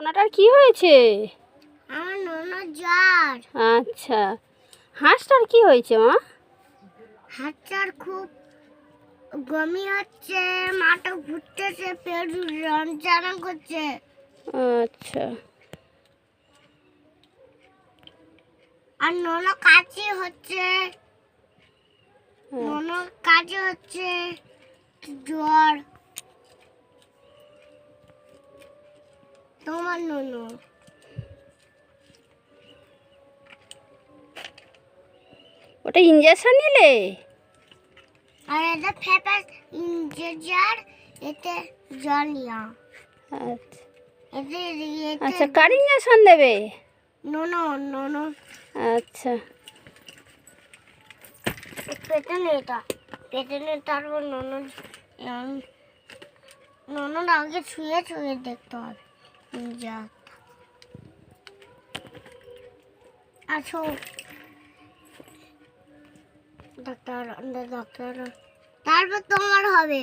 সোনাটার কি হয়েছে? আমার ননদ জ্বর। আচ্ছা, হাঁসটার কি হয়েছে মা? হাঁসটার খুব বমি হচ্ছে, মাথা ঘুরতেছে, পেট যন্ত্রণা করছে। আচ্ছা, আর ননদ কাশি হচ্ছে, ননদ কাশি হচ্ছে, জ্বর। তোমার ননদ ওটা ইঞ্জেকশন নিলে? আর এটা ফেপাস ইঞ্জেকশন, এতে জল নিয়া। আচ্ছা এতে আচ্ছা, কার ইঞ্জেকশন দেবে? ননদ আচ্ছা, পেটে নেই, তারপর ননদ আগে ছুঁয়ে দেখতে হবে। যা আছো ডাক্তার, তারপর তোমার হবে।